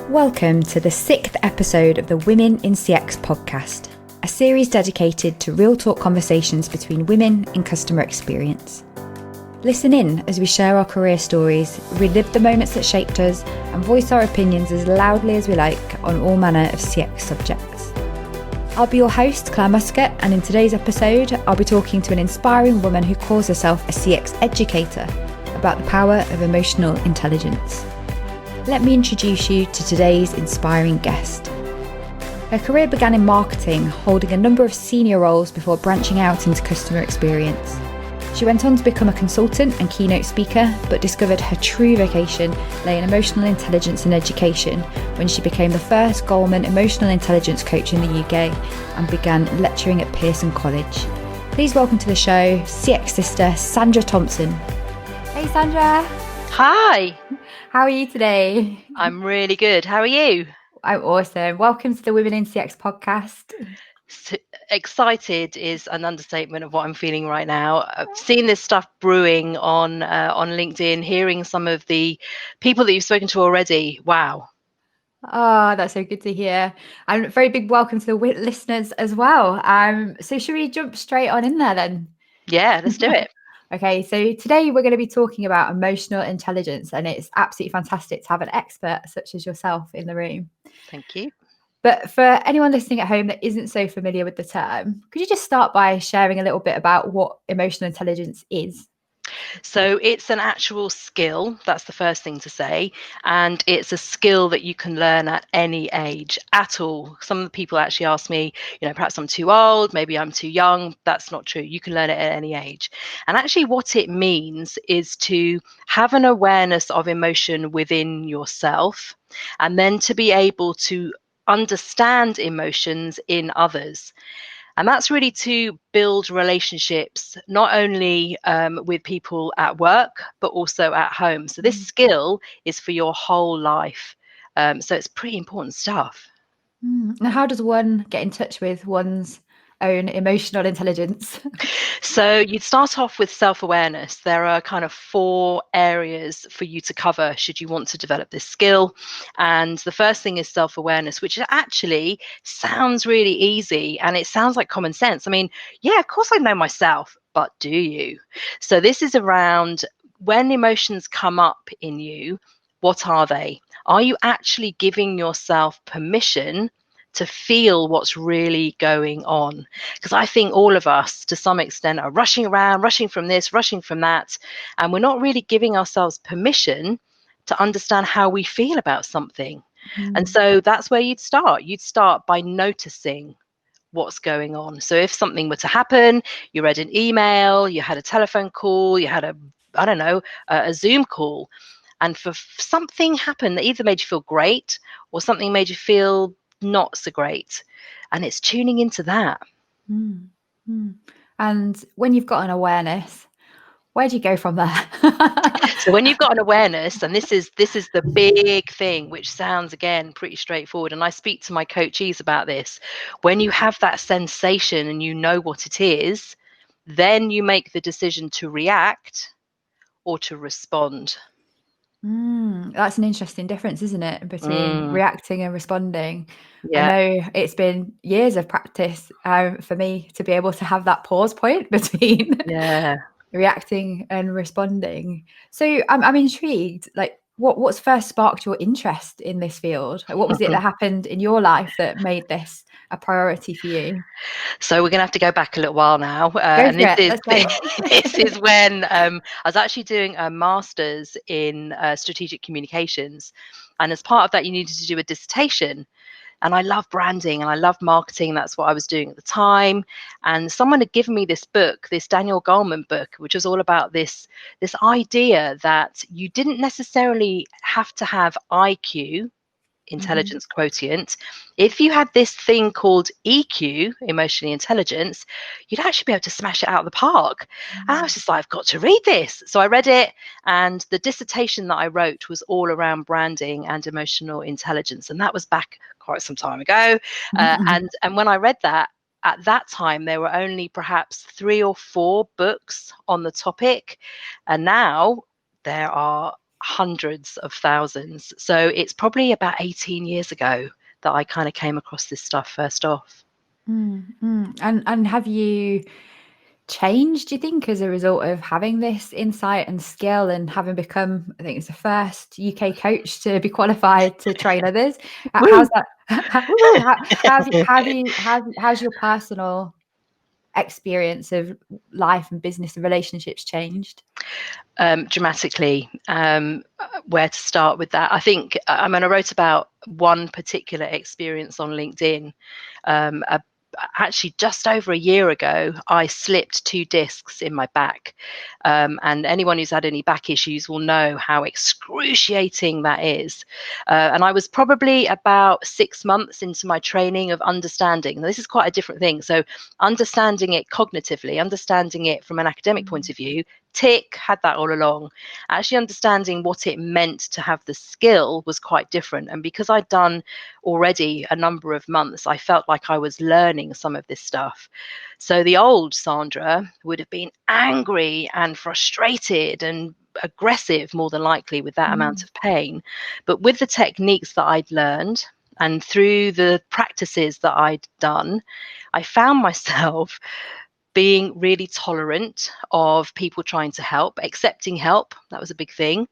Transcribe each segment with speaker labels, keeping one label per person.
Speaker 1: Welcome to the 6th episode of the Women in Cx podcast, a series dedicated to real talk conversations between women in customer experience. Listen in as we share our career stories, relive the moments that shaped us, and voice our opinions as loudly as we like on all manner of CX subjects. I'll be your host, Clare Muscutt, and in today's episode, I'll be talking to an inspiring woman who calls herself a CX educator about the power of emotional intelligence. Let me introduce you to today's inspiring guest. Her career began in marketing, holding a number of senior roles before branching out into customer experience. She went on to become a consultant and keynote speaker, but discovered her true vocation lay in emotional intelligence and education when she became the first Goldman emotional intelligence coach in the UK and began lecturing at Pearson College. Please welcome to the show, CX sister Sandra Thompson. Hey Sandra.
Speaker 2: Hi.
Speaker 1: How are you today?
Speaker 2: I'm really good. How are you?
Speaker 1: I'm awesome. Welcome to the Women in CX podcast.
Speaker 2: Excited is an understatement of what I'm feeling right now. I've seen this stuff brewing on LinkedIn, hearing some of the people that you've spoken to already. Wow.
Speaker 1: Oh, that's so good to hear. And a very big welcome to the listeners as well. So should we jump straight on in there then?
Speaker 2: Yeah, let's do it.
Speaker 1: Okay, so today we're going to be talking about emotional intelligence, and it's absolutely fantastic to have an expert such as yourself in the room.
Speaker 2: Thank you.
Speaker 1: But for anyone listening at home that isn't so familiar with the term, could you just start by sharing a little bit about what emotional intelligence is?
Speaker 2: So it's an actual skill. That's the first thing to say. And it's a skill that you can learn at any age at all. Some of the people actually ask me, perhaps I'm too old, maybe I'm too young. That's not true. You can learn it at any age. And actually what it means is to have an awareness of emotion within yourself, and then to be able to understand emotions in others. And that's really to build relationships, not only with people at work, but also at home. So this skill is for your whole life. So it's pretty important stuff.
Speaker 1: Now, how does one get in touch with one's own emotional intelligence?
Speaker 2: So you'd start off with self-awareness. There are kind of 4 areas for you to cover should you want to develop this skill. And the first thing is self-awareness, which actually sounds really easy and it sounds like common sense. I mean, yeah, of course I know myself, but do you? So this is around when emotions come up in you, what are they? Are you actually giving yourself permission to feel what's really going on? Because I think all of us to some extent are rushing around, rushing from this, rushing from that, and we're not really giving ourselves permission to understand how we feel about something. And so that's where you'd start by noticing what's going on. So if something were to happen, you read an email, you had a telephone call, you had a Zoom call, and for something happened that either made you feel great or something made you feel not so great, and it's tuning into that.
Speaker 1: And when you've got an awareness, where do you go from there?
Speaker 2: So when you've got an awareness, and this is the big thing, which sounds again pretty straightforward, and I speak to my coachees about this, when you have that sensation and you know what it is, then you make the decision to react or to respond.
Speaker 1: That's an interesting difference, isn't it, between reacting and responding? I
Speaker 2: Yeah.
Speaker 1: know it's been years of practice for me to be able to have that pause point between reacting and responding. So I'm intrigued, like what's first sparked your interest in this field? Like, what was it that happened in your life that made this a priority for you?
Speaker 2: So we're going to have to go back a little while now.
Speaker 1: And
Speaker 2: this is when I was actually doing a master's in strategic communications. And as part of that, you needed to do a dissertation. And I love branding and I love marketing. That's what I was doing at the time. And someone had given me this book, this Daniel Goleman book, which was all about this idea that you didn't necessarily have to have IQ, intelligence quotient. If you had this thing called EQ, emotionally intelligence, you'd actually be able to smash it out of the park. And I was just like, I've got to read this. So I read it, and the dissertation that I wrote was all around branding and emotional intelligence. And that was back quite some time ago. And when I read that, at that time, there were only perhaps 3 or 4 books on the topic. And now there are hundreds of thousands. So it's probably about 18 years ago that I kind of came across this stuff first off.
Speaker 1: And have you changed, do you think, as a result of having this insight and skill and having become, I think it's the first UK coach to be qualified to train others? How's that? How's your personal experience of life and business and relationships changed?
Speaker 2: Dramatically. Where to start with that? I think, I wrote about one particular experience on LinkedIn. Actually, just over a year ago, I slipped 2 discs in my back. And anyone who's had any back issues will know how excruciating that is. And I was probably about 6 months into my training of understanding. Now, this is quite a different thing. So understanding it cognitively, understanding it from an academic point of view, tick, had that all along. Actually understanding what it meant to have the skill was quite different. And because I'd done already a number of months, I felt like I was learning some of this stuff. So the old Sandra would have been angry and frustrated and aggressive, more than likely, with that amount of pain. But with the techniques that I'd learned and through the practices that I'd done, I found myself being really tolerant of people trying to help, accepting help, that was a big thing,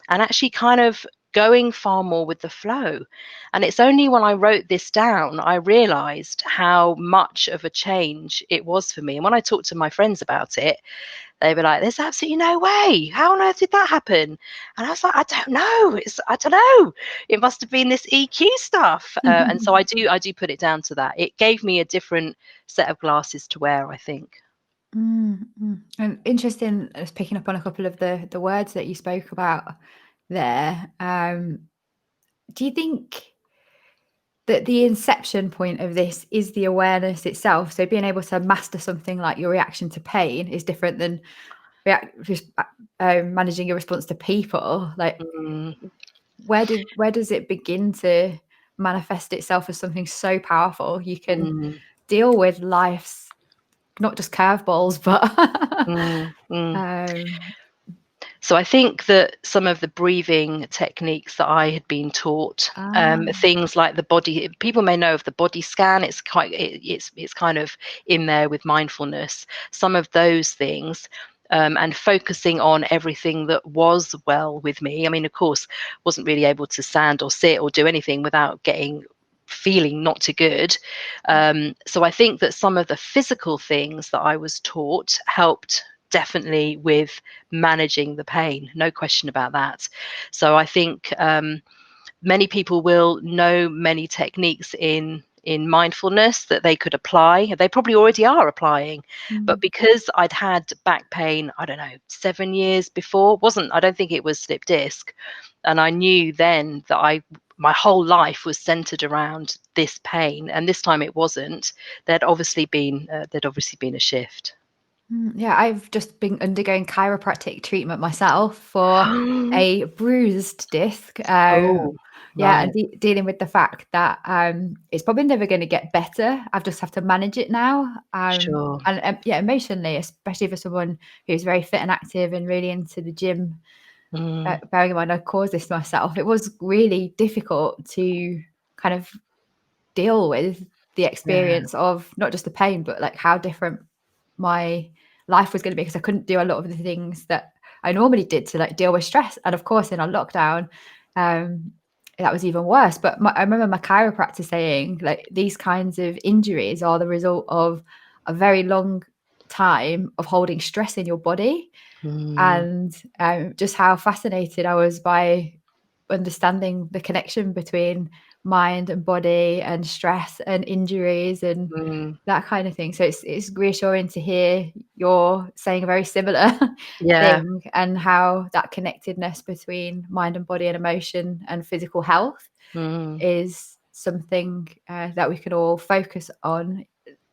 Speaker 2: and actually kind of going far more with the flow. And it's only when I wrote this down, I realized how much of a change it was for me. And when I talked to my friends about it, they were like, there's absolutely no way. How on earth did that happen? And I was like, I don't know. I don't know. It must have been this EQ stuff. And so I do put it down to that. It gave me a different set of glasses to wear, I think.
Speaker 1: And interesting, just picking up on a couple of the words that you spoke about there. Do you think that the inception point of this is the awareness itself? So being able to master something like your reaction to pain is different than managing your response to people. Like, where does it begin to manifest itself as something so powerful? You can deal with life's not just curveballs, but
Speaker 2: So I think that some of the breathing techniques that I had been taught, things like the body, people may know of the body scan. It's kind of in there with mindfulness. Some of those things. And focusing on everything that was well with me. I mean, of course, wasn't really able to stand or sit or do anything without feeling not too good. So I think that some of the physical things that I was taught helped definitely with managing the pain, no question about that. So I think many people will know many techniques in mindfulness that they could apply. They probably already are applying, but because I'd had back pain, I don't know, 7 years before, I don't think it was slip disc, and I knew then that my whole life was centered around this pain, and this time it wasn't. There'd obviously been a shift.
Speaker 1: Yeah, I've just been undergoing chiropractic treatment myself for a bruised disc.
Speaker 2: Oh,
Speaker 1: yeah,
Speaker 2: right.
Speaker 1: and dealing with the fact that it's probably never going to get better. I just have to manage it now.
Speaker 2: Sure.
Speaker 1: And yeah, emotionally, especially for someone who's very fit and active and really into the gym. Bearing in mind I caused this myself, it was really difficult to kind of deal with the experience of not just the pain, but like how different my life was going to be, because I couldn't do a lot of the things that I normally did to like deal with stress. And of course, in our lockdown, that was even worse. But I remember my chiropractor saying, like, these kinds of injuries are the result of a very long time of holding stress in your body. And just how fascinated I was by understanding the connection between mind and body and stress and injuries and that kind of thing. So it's reassuring to hear you're saying a very similar thing, and how that connectedness between mind and body and emotion and physical health is something that we can all focus on,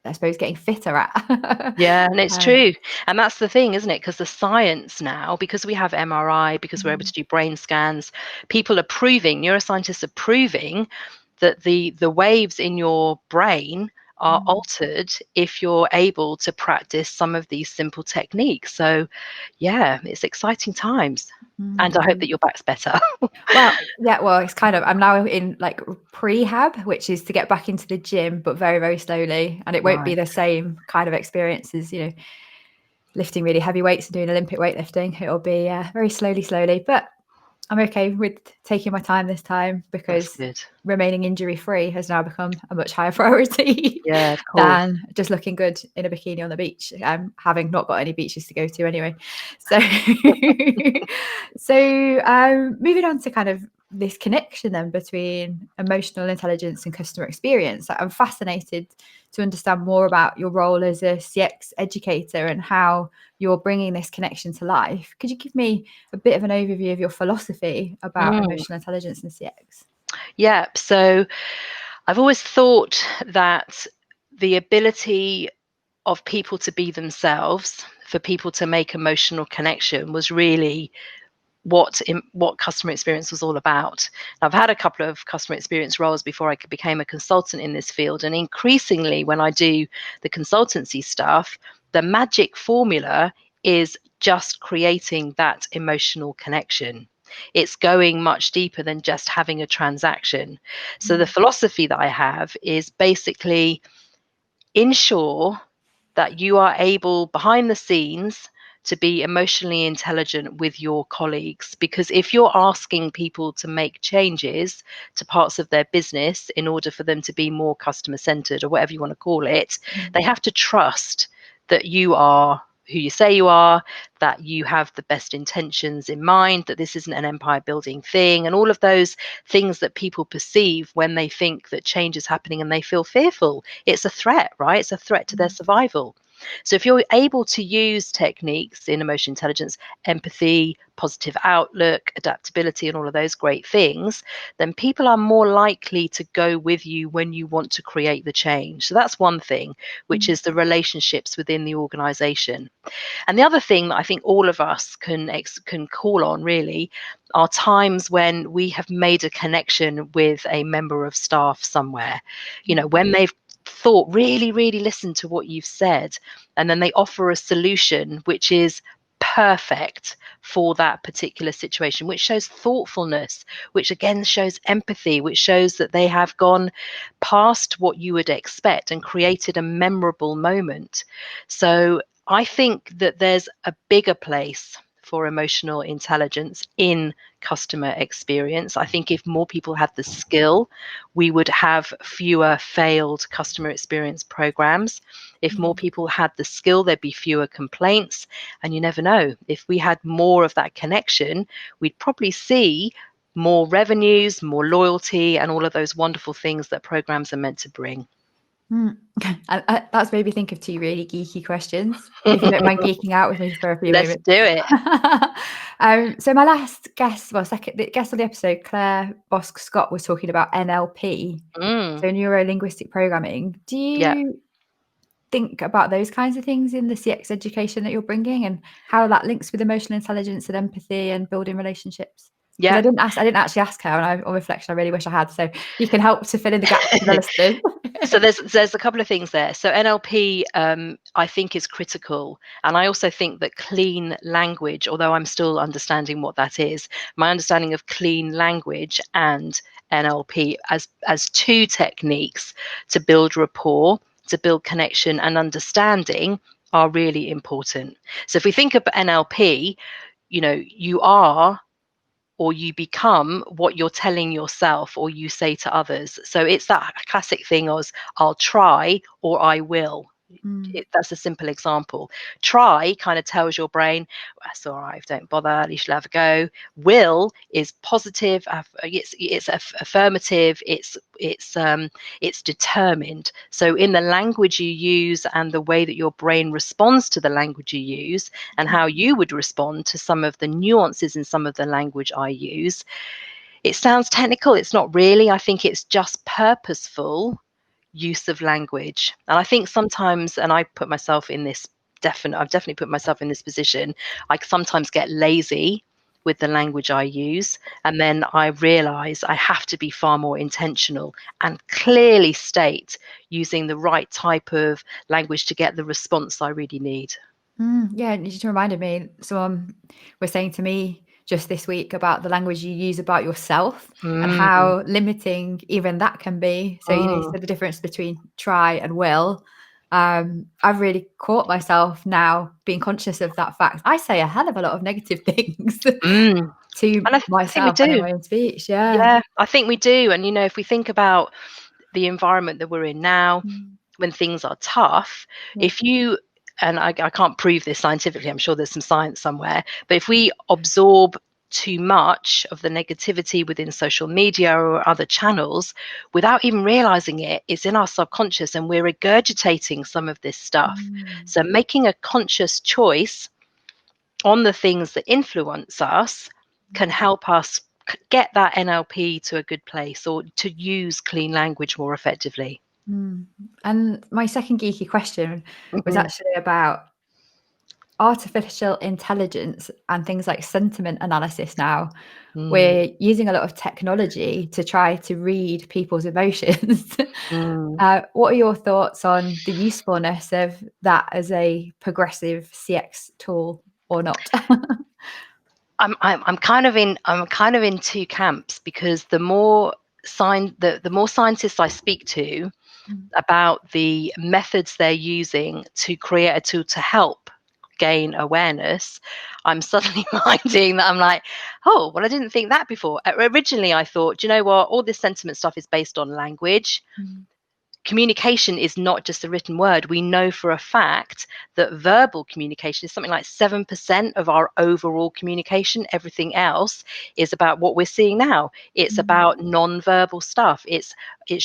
Speaker 1: I suppose, getting fitter at.
Speaker 2: Yeah, and it's true. And that's the thing, isn't it? Because the science now, because we have MRI, because we're able to do brain scans, neuroscientists are proving that the waves in your brain are altered if you're able to practice some of these simple techniques. So yeah, it's exciting times. And I hope that your back's better.
Speaker 1: Well, yeah, well, it's kind of, I'm now in like prehab, which is to get back into the gym, but very, very slowly. And it won't be the same kind of experience as, lifting really heavy weights and doing Olympic weightlifting. It'll be very slowly, but I'm okay with taking my time this time because remaining injury free has now become a much higher priority than just looking good in a bikini on the beach. Having not got any beaches to go to anyway. So, moving on to kind of this connection then between emotional intelligence and customer experience. I'm fascinated to understand more about your role as a CX educator and how you're bringing this connection to life. Could you give me a bit of an overview of your philosophy about emotional intelligence and CX?
Speaker 2: Yeah, so I've always thought that the ability of people to be themselves, for people to make emotional connection, was really what customer experience was all about. I've had a couple of customer experience roles before I became a consultant in this field, and increasingly when I do the consultancy stuff, the magic formula is just creating that emotional connection. It's going much deeper than just having a transaction. So the philosophy that I have is basically ensure that you are able behind the scenes to be emotionally intelligent with your colleagues, because if you're asking people to make changes to parts of their business in order for them to be more customer centered or whatever you want to call it, they have to trust that you are who you say you are, that you have the best intentions in mind, that this isn't an empire building thing, and all of those things that people perceive when they think that change is happening and they feel fearful. It's a threat, right? It's a threat to their survival. So if you're able to use techniques in emotion intelligence, empathy, positive outlook, adaptability, and all of those great things, then people are more likely to go with you when you want to create the change. So that's one thing, which is the relationships within the organization. And the other thing that I think all of us can call on really are times when we have made a connection with a member of staff somewhere, when they've really listened to what you've said, and then they offer a solution which is perfect for that particular situation, which shows thoughtfulness, which again shows empathy, which shows that they have gone past what you would expect and created a memorable moment. So I think that there's a bigger place for emotional intelligence in customer experience. I think if more people had the skill, we would have fewer failed customer experience programs. If more people had the skill, there'd be fewer complaints. And you never know, if we had more of that connection, we'd probably see more revenues, more loyalty, and all of those wonderful things that programs are meant to bring.
Speaker 1: That's made me think of two really geeky questions. If you don't mind geeking out with me for a few moments.
Speaker 2: Let's do it.
Speaker 1: So my last guest, the guest on the episode, Clare Muscutt, was talking about NLP, so Neuro-Linguistic Programming. Do you think about those kinds of things in the CX education that you're bringing, and how that links with emotional intelligence and empathy and building relationships? Yeah, I didn't actually ask her, and on reflection, I really wish I had. So you can help to fill in the gaps for the listeners.
Speaker 2: So there's a couple of things there. So NLP, I think, is critical, and I also think that clean language, although I'm still understanding what that is, my understanding of clean language and NLP as two techniques to build rapport, to build connection and understanding, are really important. So if we think of NLP, you are or you become what you're telling yourself or you say to others. So it's that classic thing of I'll try or I will. That's a simple example. Try kind of tells your brain, that's all right, don't bother, you should have a go. Will is positive, it's affirmative, it's determined. So in the language you use and the way that your brain responds to the language you use and how you would respond to some of the nuances in some of the language I use, it sounds technical. It's not really. I think it's just purposeful use of language. And I think sometimes, and I've definitely put myself in this position, I sometimes get lazy with the language I use. And then I realize I have to be far more intentional and clearly state using the right type of language to get the response I really need.
Speaker 1: Yeah, you just reminded me, someone was saying to me just this week about the language you use about yourself and how limiting even that can be. So, you said the difference between try and will. I've really caught myself now being conscious of that fact. I say a hell of a lot of negative things to
Speaker 2: And I think we
Speaker 1: myself and in
Speaker 2: do.
Speaker 1: my own speech. Yeah.
Speaker 2: Yeah, I think we do. And, if we think about the environment that we're in now, when things are tough, if you, and I can't prove this scientifically, I'm sure there's some science somewhere, but if we absorb too much of the negativity within social media or other channels without even realizing it, it's in our subconscious and we're regurgitating some of this stuff. So making a conscious choice on the things that influence us can help us get that NLP to a good place, or to use clean language more effectively.
Speaker 1: And my second geeky question was actually about artificial intelligence and things like sentiment analysis now. We're using a lot of technology to try to read people's emotions. What are your thoughts on the usefulness of that as a progressive CX tool or not?
Speaker 2: I'm kind of in two camps, because the more scientists I speak to about the methods they're using to create a tool to help gain awareness, I'm suddenly finding that I'm like, oh, well, I didn't think that before. Originally, I thought, do you know what? All this sentiment stuff is based on language. Communication is not just the written word. We know for a fact that verbal communication is something like 7% of our overall communication. Everything else is about what we're seeing now. It's about non-verbal stuff. It's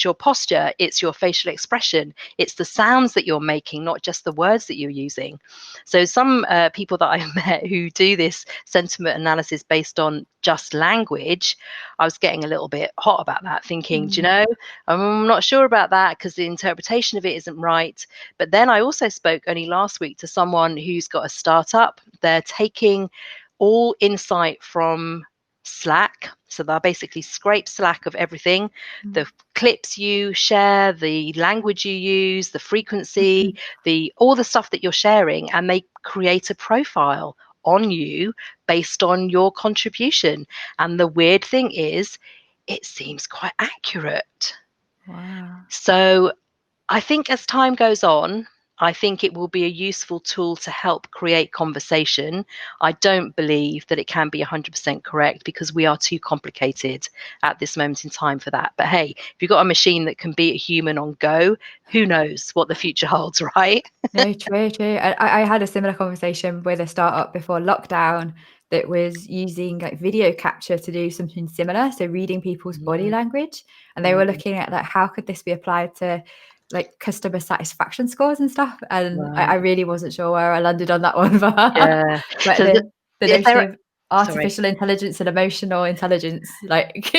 Speaker 2: your posture, it's your facial expression, it's the sounds that you're making, not just the words that you're using. So some people that I've met who do this sentiment analysis based on just language, I was getting a little bit hot about that, thinking, do you know, I'm not sure about that because the interpretation of it isn't right. But then I also spoke only last week to someone who's got a startup. They're taking all insight from Slack. So they'll basically scrape Slack of everything, the clips you share, the language you use, the frequency, all the stuff that you're sharing, and they create a profile on you based on your contribution. And the weird thing is, it seems quite accurate.
Speaker 1: Wow.
Speaker 2: So I think as time goes on, I think it will be a useful tool to help create conversation. I don't believe that it can be 100% correct, because we are too complicated at this moment in time for that. But hey, if you've got a machine that can beat a human on Go, who knows what the future holds, right?
Speaker 1: No, true. I had a similar conversation with a startup before lockdown that was using like video capture to do something similar. So reading people's body language, and they were looking at like, how could this be applied to like customer satisfaction scores and stuff? And I
Speaker 2: Right.
Speaker 1: really wasn't sure where I landed on that one.
Speaker 2: Yeah.
Speaker 1: But
Speaker 2: So
Speaker 1: the
Speaker 2: if
Speaker 1: notion
Speaker 2: there,
Speaker 1: of
Speaker 2: sorry.
Speaker 1: artificial intelligence and emotional intelligence, like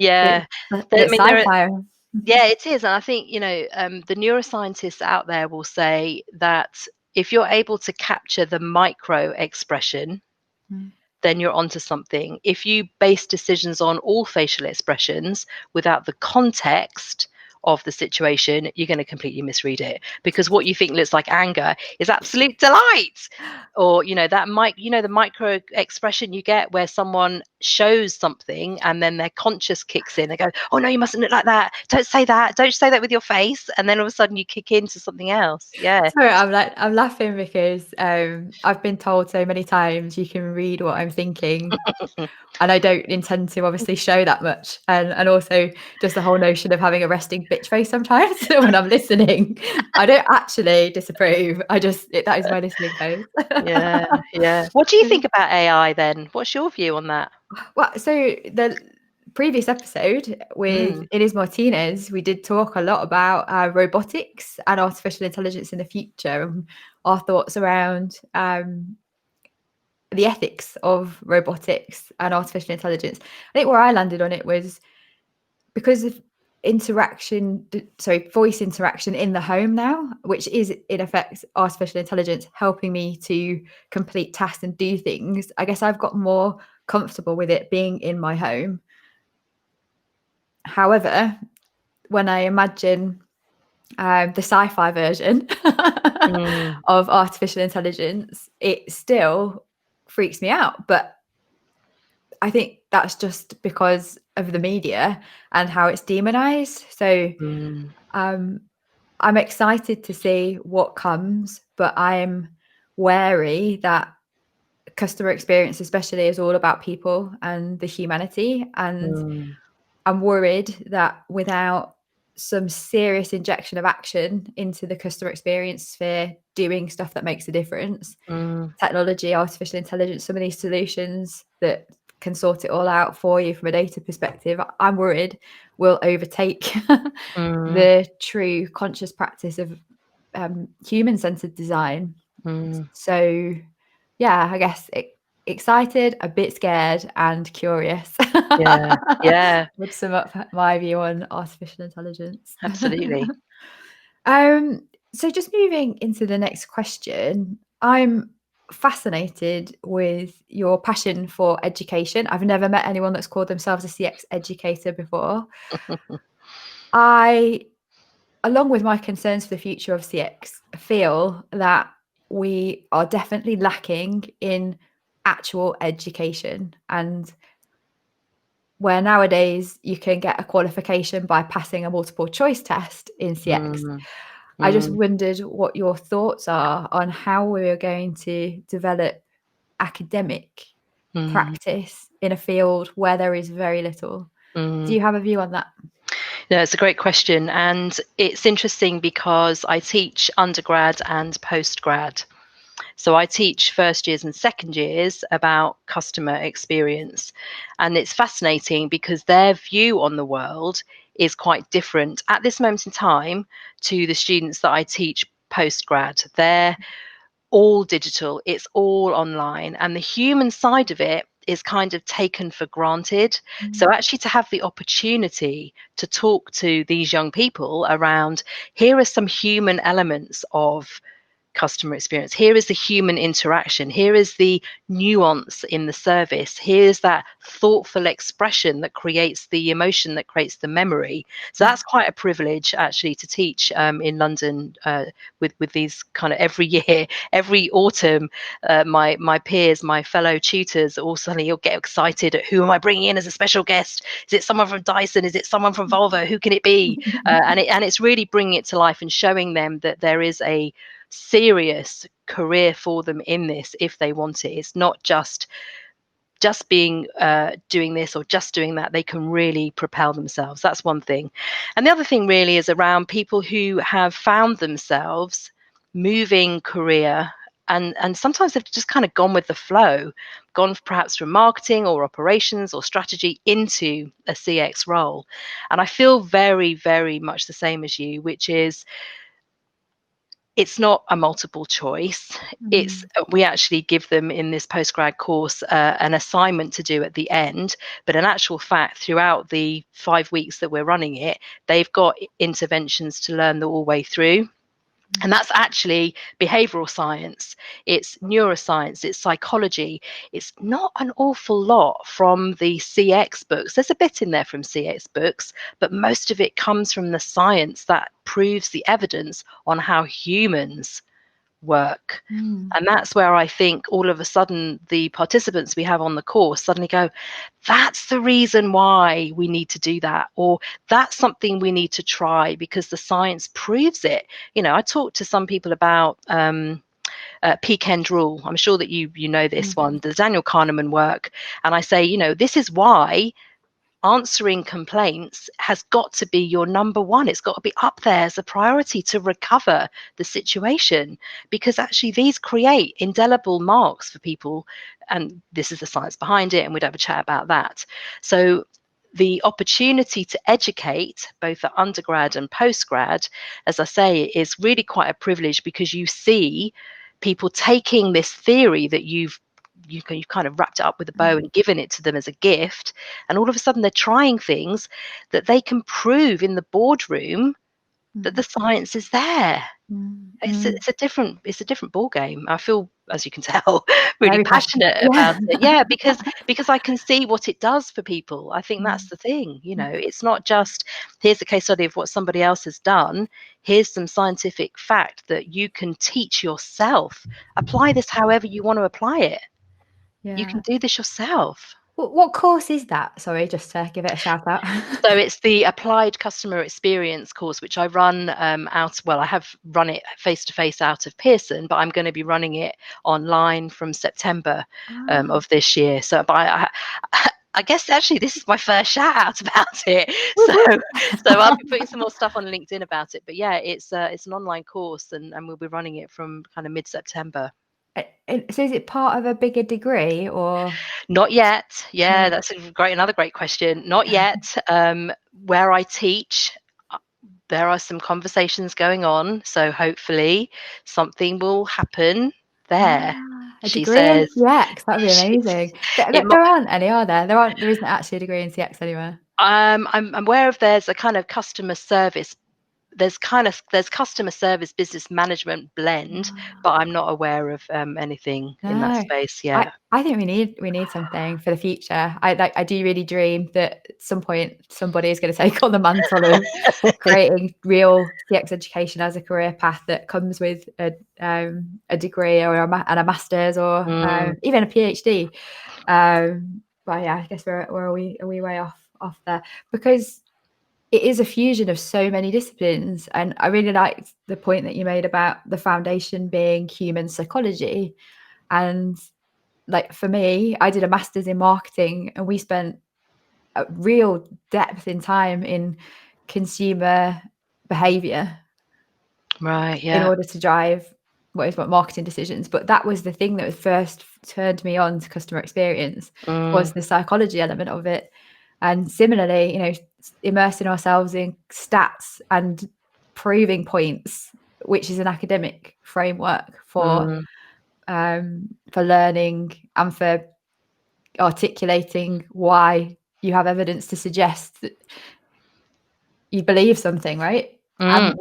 Speaker 2: Yeah.
Speaker 1: it's a
Speaker 2: I
Speaker 1: bit
Speaker 2: mean, there are,
Speaker 1: sci-fi.
Speaker 2: yeah, it is. And I think, the neuroscientists out there will say that if you're able to capture the micro expression, then you're onto something. If you base decisions on all facial expressions without the context of the situation, you're going to completely misread it, because what you think looks like anger is absolute delight. Or, the micro expression you get where someone shows something and then their conscious kicks in. They go, oh no, you mustn't look like that. Don't say that. Don't say that with your face. And then all of a sudden you kick into something else. Yeah.
Speaker 1: Sorry, I'm laughing because I've been told so many times you can read what I'm thinking, and I don't intend to obviously show that much. And also just the whole notion of having a resting bitch face sometimes when I'm listening. I don't actually disapprove. That is my listening face.
Speaker 2: Yeah. Yeah. What do you think about AI then? What's your view on that?
Speaker 1: Well, so the previous episode with
Speaker 2: Mm.
Speaker 1: Inez Martinez, we did talk a lot about robotics and artificial intelligence in the future, and our thoughts around the ethics of robotics and artificial intelligence. I think where I landed on it was because of voice interaction in the home now, which is in effect artificial intelligence helping me to complete tasks and do things. I guess I've got more comfortable with it being in my home. However, when I imagine the sci-fi version of artificial intelligence, it still freaks me out. But I think that's just because of the media and how it's demonized. So I'm excited to see what comes, but I'm wary that customer experience especially is all about people and the humanity. And I'm worried that without some serious injection of action into the customer experience sphere, doing stuff that makes a difference, technology, artificial intelligence, some of these solutions that can sort it all out for you from a data perspective, I'm worried will overtake the true conscious practice of human-centered design. So yeah, I guess excited, a bit scared, and curious.
Speaker 2: Yeah.
Speaker 1: Would sum up my view on artificial intelligence.
Speaker 2: Absolutely.
Speaker 1: So just moving into the next question, I'm fascinated with your passion for education. I've never met anyone that's called themselves a CX educator before. I, along with my concerns for the future of CX, feel that we are definitely lacking in actual education, and where nowadays you can get a qualification by passing a multiple choice test in CX. I just wondered what your thoughts are on how we're going to develop academic practice in a field where there is very little. Do you have a view on that?
Speaker 2: No, it's a great question. And it's interesting because I teach undergrad and postgrad. So I teach first years and second years about customer experience. And it's fascinating because their view on the world is quite different at this moment in time to the students that I teach postgrad. They're all digital, it's all online, and the human side of it is kind of taken for granted. So actually to have the opportunity to talk to these young people around, here are some human elements of customer experience. Here is the human interaction. Here is the nuance in the service. Here's that thoughtful expression that creates the emotion, that creates the memory. So that's quite a privilege actually to teach in London with these kind of every year, every autumn. My peers, my fellow tutors, all suddenly you'll get excited at who am I bringing in as a special guest? Is it someone from Dyson? Is it someone from Volvo? Who can it be? And it's really bringing it to life and showing them that there is a serious career for them in this if they want it. It's not just being doing this or just doing that. They can really propel themselves. That's one thing. And the other thing really is around people who have found themselves moving career, and sometimes they've just kind of gone with the flow, gone perhaps from marketing or operations or strategy into a CX role. And I feel very, very much the same as you, which is it's not a multiple choice. It's we actually give them in this postgrad course an assignment to do at the end, but in actual fact throughout the 5 weeks that we're running it, they've got interventions to learn the all way through. And that's actually behavioural science, it's neuroscience, it's psychology. It's not an awful lot from the CX books. There's a bit in there from CX books, but most of it comes from the science that proves the evidence on how humans work. And that's where I think all of a sudden the participants we have on the course suddenly go, that's the reason why we need to do that, or that's something we need to try because the science proves it. You know, I talked to some people about peak end rule. I'm sure that you know this one, the Daniel Kahneman work. And I say, you know, this is why answering complaints has got to be your number one. It's got to be up there as a priority to recover the situation, because actually these create indelible marks for people. And this is the science behind it. And we'd have a chat about that. So the opportunity to educate both at undergrad and postgrad, as I say, is really quite a privilege, because you see people taking this theory that you've kind of wrapped it up with a bow and given it to them as a gift, and all of a sudden they're trying things that they can prove in the boardroom that the science is there.
Speaker 1: Mm.
Speaker 2: It's a different ball game. I feel, as you can tell, really
Speaker 1: Very
Speaker 2: passionate
Speaker 1: passionate.
Speaker 2: about
Speaker 1: Yeah.
Speaker 2: it. Yeah, because I can see what it does for people. I think that's
Speaker 1: Mm.
Speaker 2: the thing. It's not just here's a case study of what somebody else has done. Here's some scientific fact that you can teach yourself. Apply this however you want to apply it. You
Speaker 1: Yeah.
Speaker 2: can do this yourself.
Speaker 1: What course is that? Sorry, just to give it a shout out.
Speaker 2: So it's the Applied Customer Experience course, which I run I have run it face to face out of Pearson, but I'm going to be running it online from September of this year. So, I guess actually this is my first shout out about it. So I'll be putting some more stuff on LinkedIn about it. But yeah, it's an online course, and we'll be running it from kind of mid-September.
Speaker 1: So is it part of a bigger degree or?
Speaker 2: Not yet.
Speaker 1: No.
Speaker 2: Yeah, that's another great question. Not yet. Where I teach, there are some conversations going on, so hopefully something will happen there.
Speaker 1: A
Speaker 2: She
Speaker 1: degree in
Speaker 2: says.
Speaker 1: CX, that'd be
Speaker 2: She,
Speaker 1: amazing.
Speaker 2: it,
Speaker 1: There aren't any, are there? There isn't actually a degree in CX anywhere.
Speaker 2: I'm aware of there's a kind of customer service. There's customer service business management blend, but I'm not aware of anything in that
Speaker 1: No,
Speaker 2: space yet.
Speaker 1: I think we need something for the future. I do really dream that at some point somebody is going to take on the mantle of creating real CX education as a career path that comes with a degree or a master's or even a PhD. But yeah, I guess are we way off there, because it is a fusion of so many disciplines. And I really liked the point that you made about the foundation being human psychology. And like for me, I did a master's in marketing, and we spent a real depth in time in consumer behavior,
Speaker 2: Right.
Speaker 1: in
Speaker 2: Yeah.
Speaker 1: order to drive what marketing decisions. But that was the thing that first turned me on to customer experience, was the psychology element of it. And similarly, immersing ourselves in stats and proving points, which is an academic framework for learning and for articulating why you have evidence to suggest that you believe something, right? And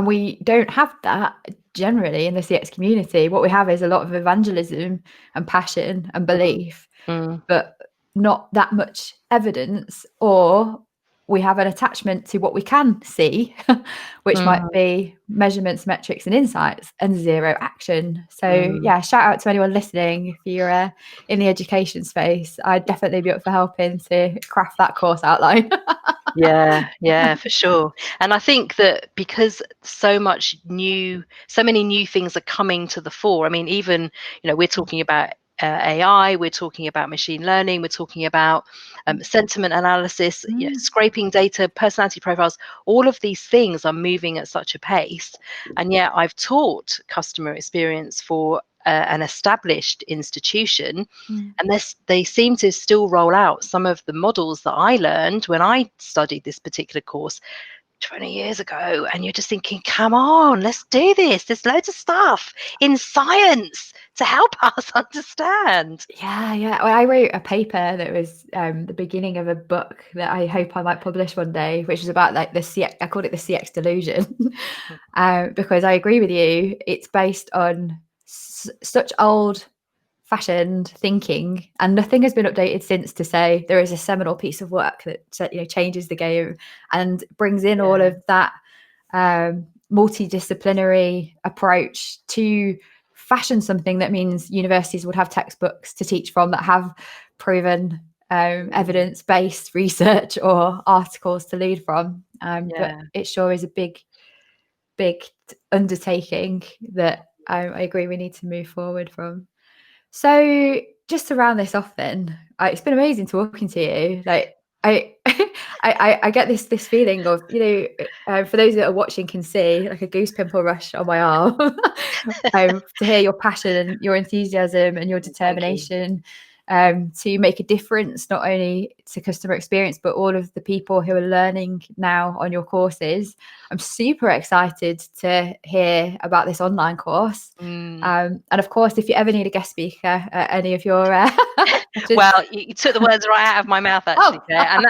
Speaker 1: we don't have that generally in the CX community. What we have is a lot of evangelism and passion and belief, but not that much evidence, or we have an attachment to what we can see, which might be measurements, metrics, and insights, and zero action. So yeah, shout out to anyone listening. If you're in the education space, I'd definitely be up for helping to craft that course outline.
Speaker 2: Yeah, for sure. And I think that because so many new things are coming to the fore. I mean, even, we're talking about AI, we're talking about machine learning, we're talking about sentiment analysis, scraping data, personality profiles. All of these things are moving at such a pace. And yet I've taught customer experience for an established institution, and they seem to still roll out some of the models that I learned when I studied this particular course 20 years ago. And you're just thinking, come on, let's do this. There's loads of stuff in science to help us understand.
Speaker 1: Yeah. Well, I wrote a paper that was the beginning of a book that I hope I might publish one day, which is about like the CX. I called it the Cx Delusion, because I agree with you. It's based on such old-fashioned thinking, and nothing has been updated since to say there is a seminal piece of work that changes the game and brings in all of that multidisciplinary approach to fashion something that means universities would have textbooks to teach from that have proven evidence-based research or articles to lead from. But it sure is a big undertaking that I agree we need to move forward from. So just to round this off then, it's been amazing talking to you. Like I get this feeling of, for those that are watching can see like a goose pimple rush on my arm to hear your passion and your enthusiasm and your determination to make a difference, not only to customer experience, but all of the people who are learning now on your courses. I'm super excited to hear about this online course. And of course, if you ever need a guest speaker at any of your
Speaker 2: well, you took the words right out of my mouth, actually. Claire.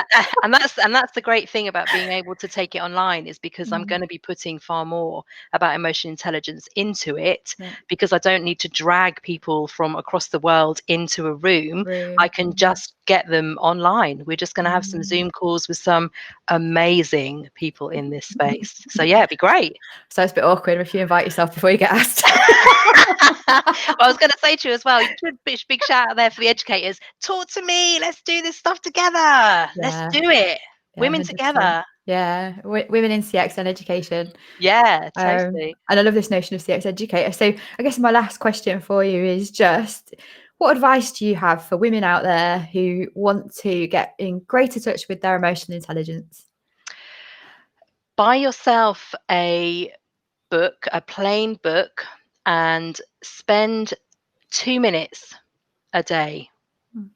Speaker 2: And that's the great thing about being able to take it online, is because I'm going to be putting far more about emotional intelligence into it, because I don't need to drag people from across the world into a room. I can just get them online. We're just going to have some Zoom calls with some amazing people in this space. So yeah, it'd be great.
Speaker 1: So it's a bit awkward if you invite yourself before you get asked.
Speaker 2: Well, I was going to say to you as well, big shout out there for the educators. Talk to me. Let's do this stuff together. Let's do it. Women 100%. Together.
Speaker 1: Yeah, women in CX and education.
Speaker 2: Yeah, totally.
Speaker 1: And I love this notion of CX educator. So I guess my last question for you is just, what advice do you have for women out there who want to get in greater touch with their emotional intelligence?
Speaker 2: Buy yourself a book, a plain book, and spend 2 minutes a day.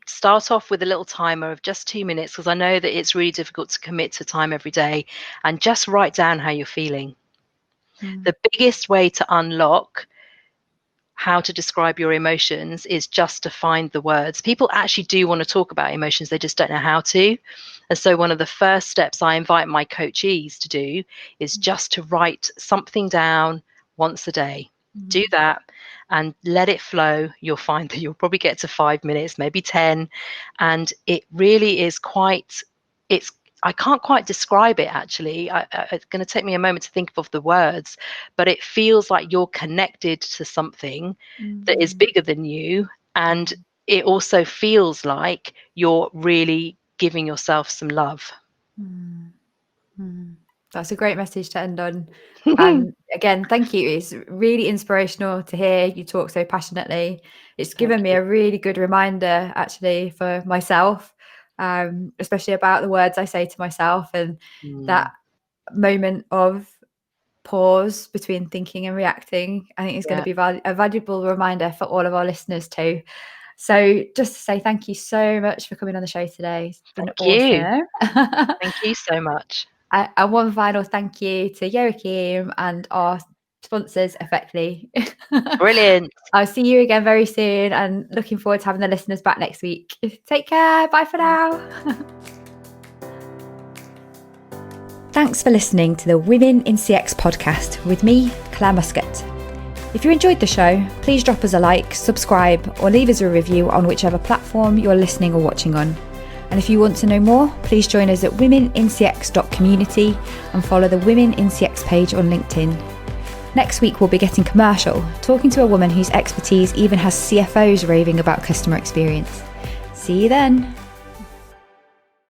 Speaker 2: Start off with a little timer of just 2 minutes, because I know that it's really difficult to commit to time every day, and just write down how you're feeling. The biggest way to unlock how to describe your emotions is just to find the words. People actually do want to talk about emotions, they just don't know how to. And so one of the first steps I invite my coachees to do is just to write something down once a day. Do that and let it flow. You'll find that you'll probably get to 5 minutes, maybe 10. And it really is I can't quite describe it, actually. It's going to take me a moment to think of the words, but it feels like you're connected to something that is bigger than you. And it also feels like you're really giving yourself some love.
Speaker 1: That's a great message to end on. And again, thank you. It's really inspirational to hear you talk so passionately. It's given me a really good reminder, actually, for myself, especially about the words I say to myself, and that moment of pause between thinking and reacting. I think it's going to be a valuable reminder for all of our listeners too. So just to say thank you so much for coming on the show today. It's been awesome.
Speaker 2: Thank you so much.
Speaker 1: And one final thank you to Joachim and our sponsors, Effectly.
Speaker 2: Brilliant.
Speaker 1: I'll see you again very soon, and looking forward to having the listeners back next week. Take care. Bye for now. Thanks for listening to the Women in CX podcast with me, Clare Muscutt. If you enjoyed the show, please drop us a like, subscribe, or leave us a review on whichever platform you're listening or watching on. And if you want to know more, please join us at womenincx.community and follow the Women in CX page on LinkedIn. Next week, we'll be getting commercial, talking to a woman whose expertise even has CFOs raving about customer experience. See you then.